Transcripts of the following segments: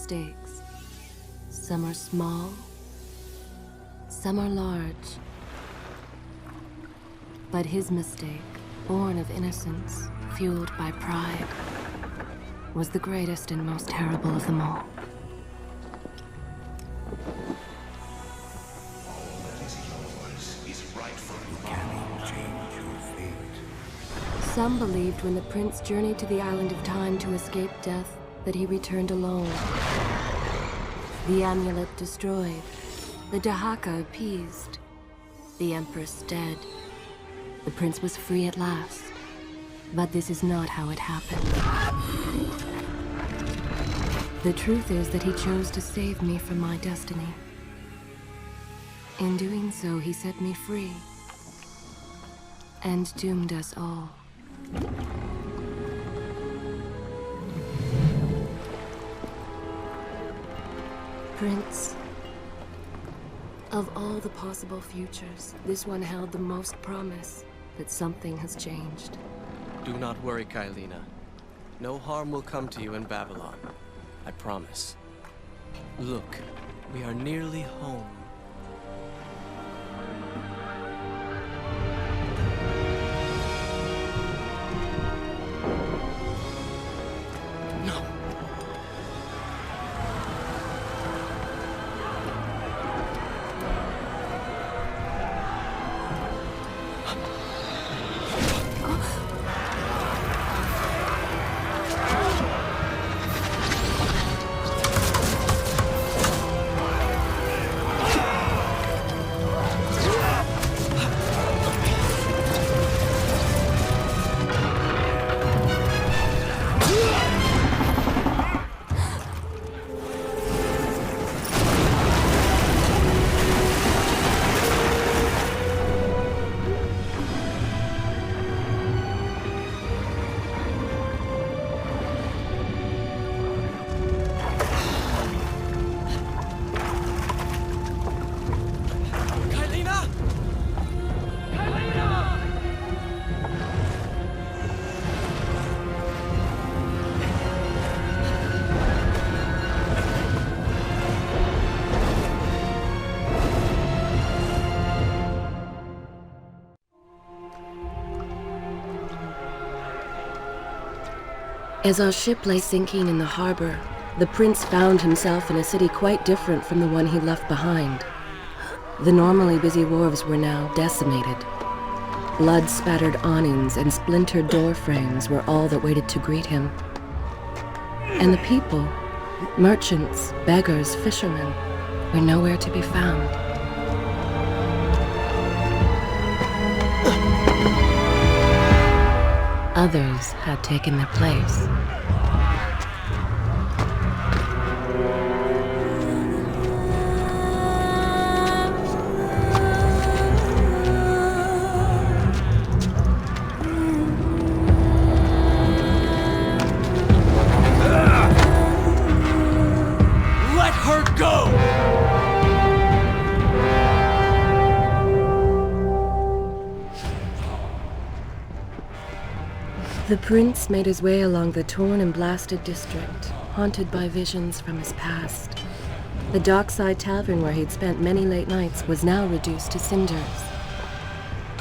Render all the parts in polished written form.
mistakes. Some are small, some are large. But his mistake, born of innocence, fueled by pride, was the greatest and most terrible of them all. Some believed when the prince journeyed to the island of time to escape death, that he returned alone. The amulet destroyed, the Dahaka appeased, the empress dead. The prince was free at last. But this is not how it happened. The truth is that he chose to save me from my destiny. In doing so, he set me free. And doomed us all. Prince, of all the possible futures, this one held the most promise that something has changed. Do not worry, Kylina. No harm will come to you in Babylon. I promise. Look, we are nearly home. As our ship lay sinking in the harbor, the prince found himself in a city quite different from the one he left behind. The normally busy wharves were now decimated. Blood-spattered awnings and splintered door frames were all that waited to greet him. And the people, merchants, beggars, fishermen, were nowhere to be found. Others had taken their place. Let her go! The prince made his way along the torn and blasted district, haunted by visions from his past. The dockside tavern where he'd spent many late nights was now reduced to cinders.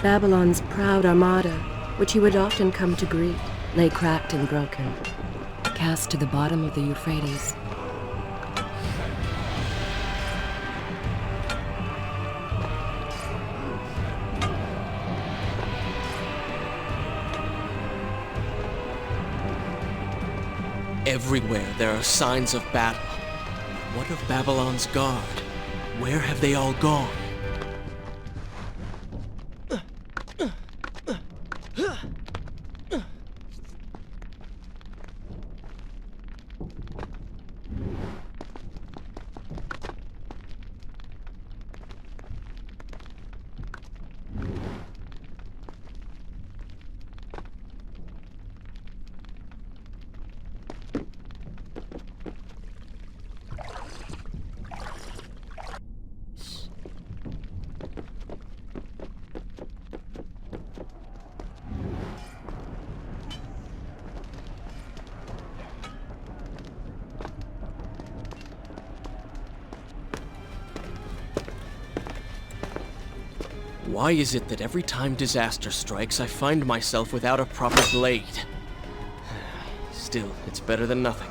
Babylon's proud armada, which he would often come to greet, lay cracked and broken, cast to the bottom of the Euphrates. Everywhere there are signs of battle. What of Babylon's guard? Where have they all gone? Why is it that every time disaster strikes, I find myself without a proper blade? Still, it's better than nothing.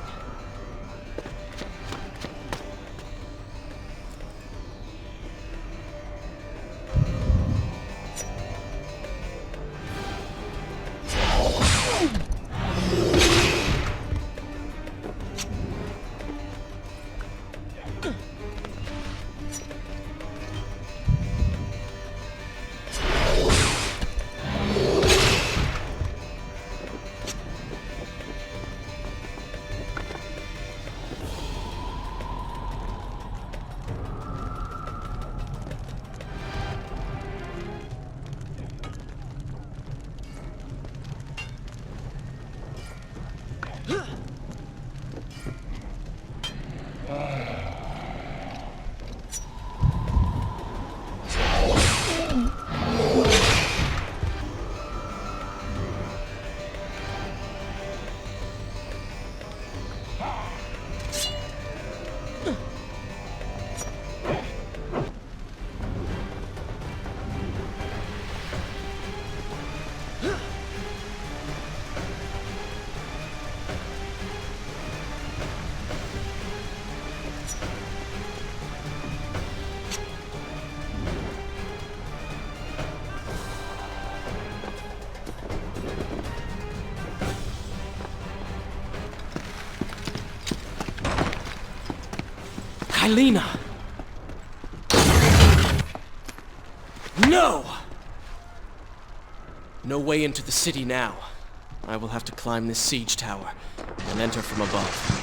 Kaylina! No! No way into the city now. I will have to climb this siege tower and enter from above.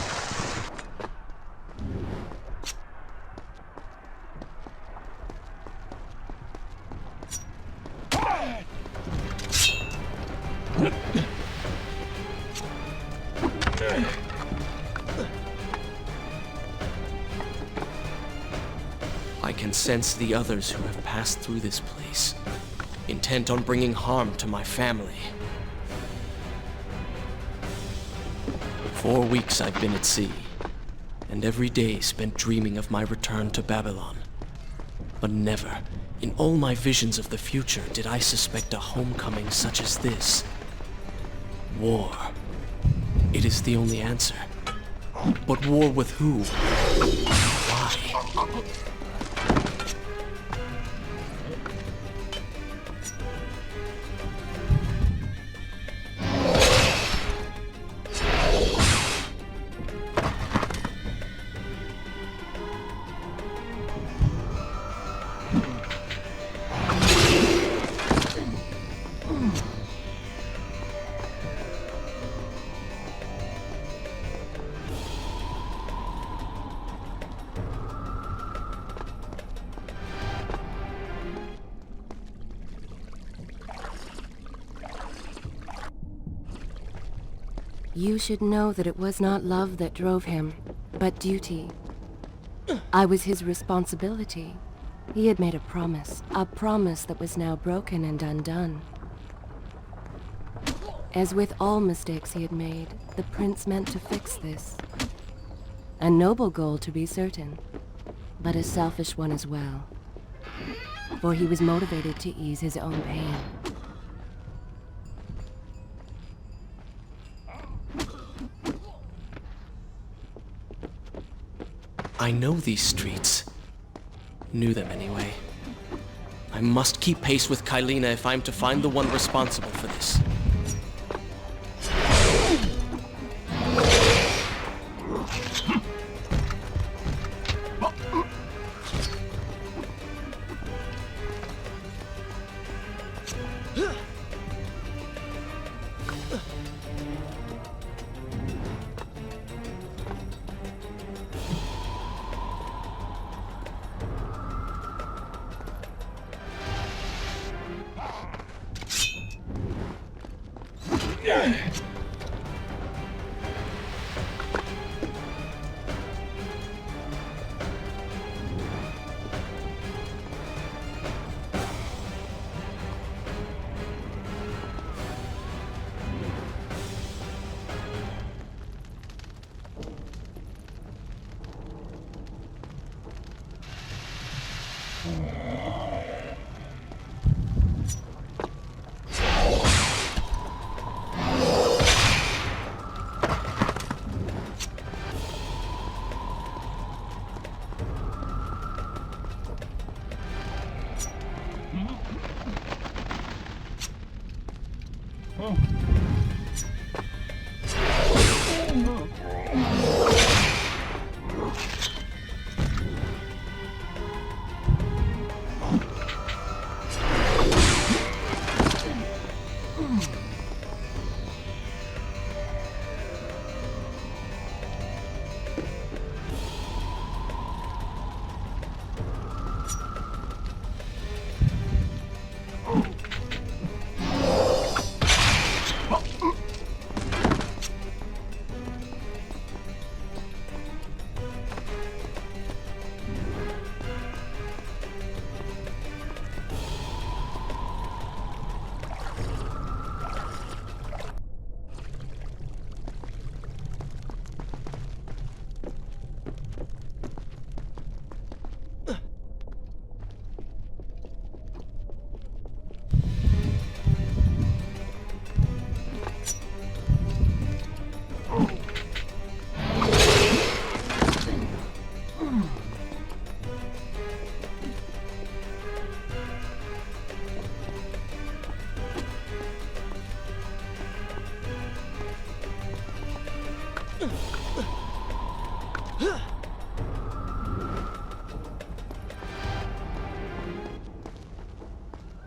I can sense the others who have passed through this place, intent on bringing harm to my family. 4 weeks I've been at sea, and every day spent dreaming of my return to Babylon. But never, in all my visions of the future, did I suspect a homecoming such as this. War. It is the only answer. But war with who? Why? You should know that it was not love that drove him, but duty. I was his responsibility. He had made a promise that was now broken and undone. As with all mistakes he had made, the prince meant to fix this. A noble goal, to be certain, but a selfish one as well. For he was motivated to ease his own pain. I know these streets. Knew them anyway. I must keep pace with Kaylina if I'm to find the one responsible for this.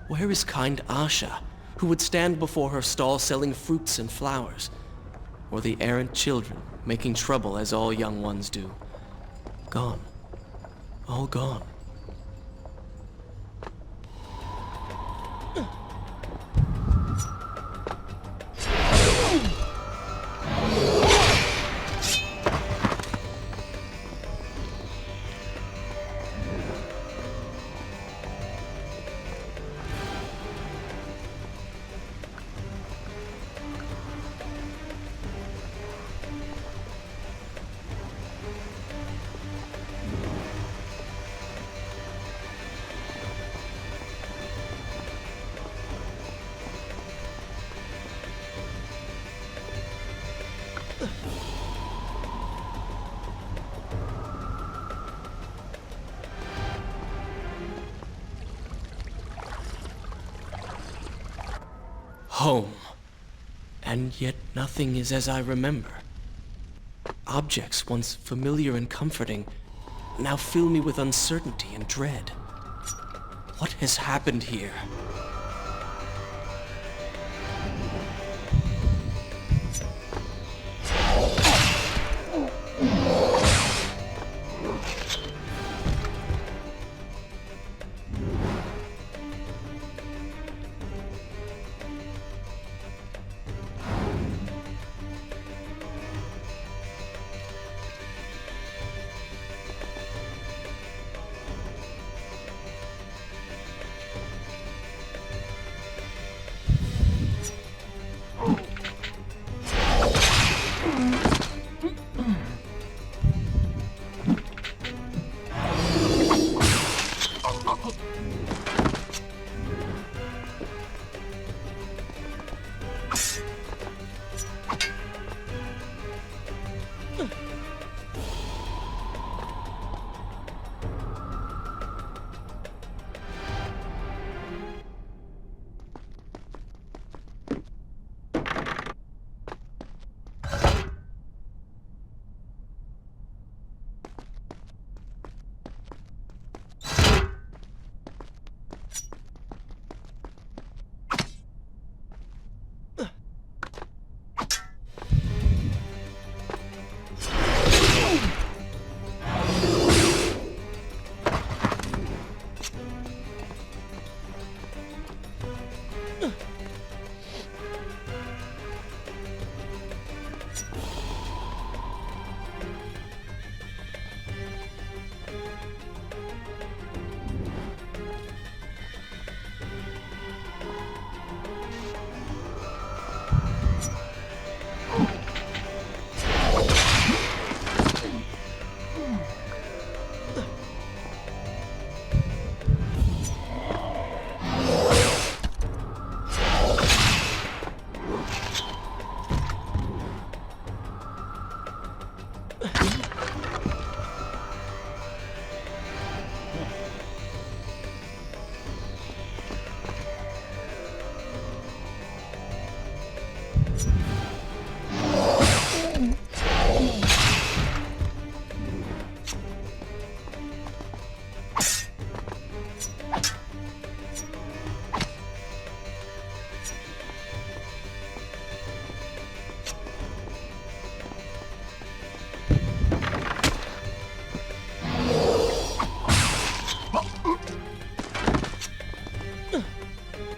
Where is kind Asha, who would stand before her stall selling fruits and flowers? Or the errant children, making trouble as all young ones do? Gone. All gone. Home. And yet nothing is as I remember. Objects once familiar and comforting now fill me with uncertainty and dread. What has happened here?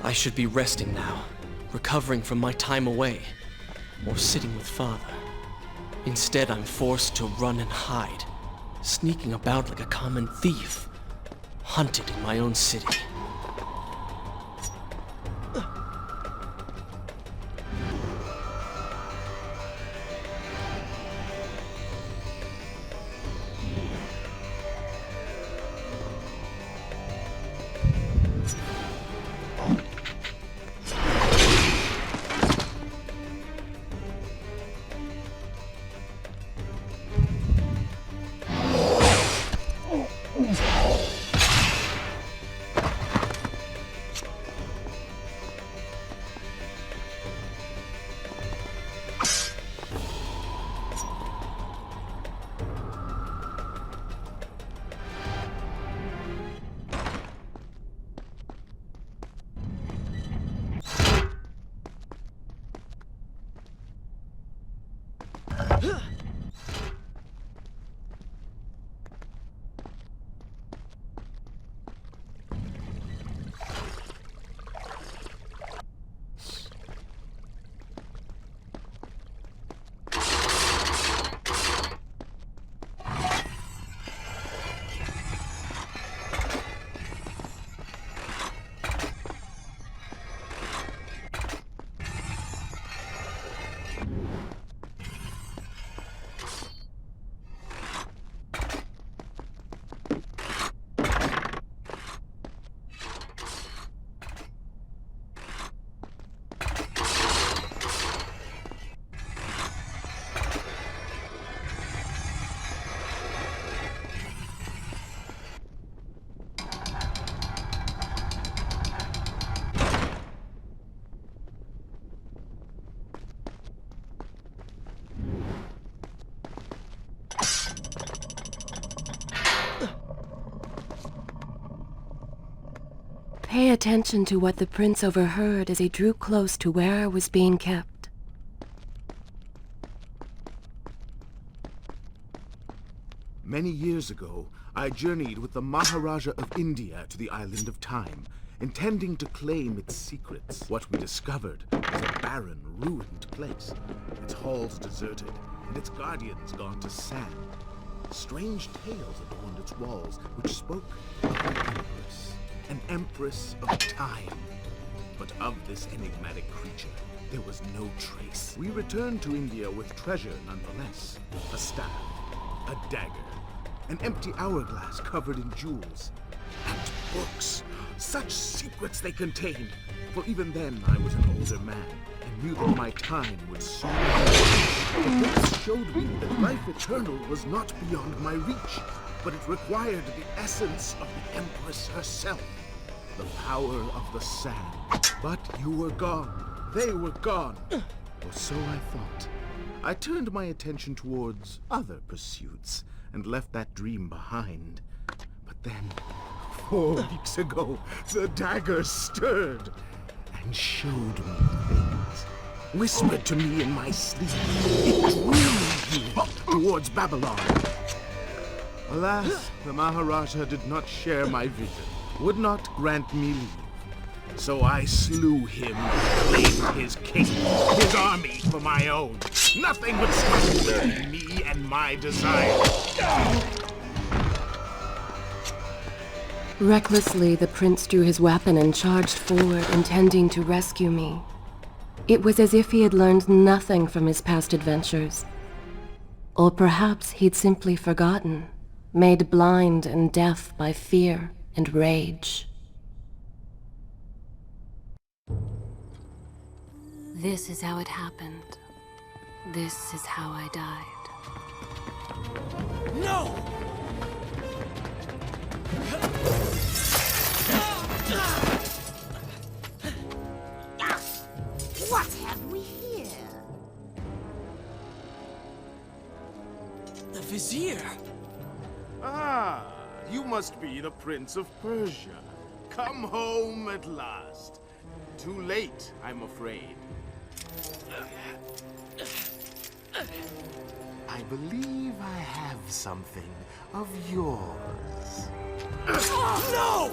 I should be resting now, recovering from my time away, or sitting with father. Instead, I'm forced to run and hide, sneaking about like a common thief, hunted in my own city. Pay attention to what the prince overheard as he drew close to where I was being kept. Many years ago, I journeyed with the Maharaja of India to the island of Time, intending to claim its secrets. What we discovered was a barren, ruined place, its halls deserted, and its guardians gone to sand. Strange tales adorned its walls, which spoke of an empress of time. But of this enigmatic creature, there was no trace. We returned to India with treasure nonetheless. A staff, a dagger, an empty hourglass covered in jewels, and books. Such secrets they contained. For even then, I was an older man, and knew that my time would soon end. The books showed me that life eternal was not beyond my reach, but it required the essence of the Empress herself, the power of the sand. But you were gone. They were gone. Or so I thought. I turned my attention towards other pursuits, and left that dream behind. But then, 4 weeks ago, the dagger stirred and showed me things. Whispered to me in my sleep. It drew me towards Babylon. Alas, the Maharaja did not share my vision, would not grant me leave. So I slew him, claimed his kingdom, his army for my own. Nothing would stop me and my desire. Recklessly, the prince drew his weapon and charged forward, intending to rescue me. It was as if he had learned nothing from his past adventures. Or perhaps he'd simply forgotten, made blind and deaf by fear and rage. This is how it happened. This is how I died. No! What have we here? The Vizier! Ah, you must be the Prince of Persia. Come home at last. Too late, I'm afraid. I believe I have something of yours. No!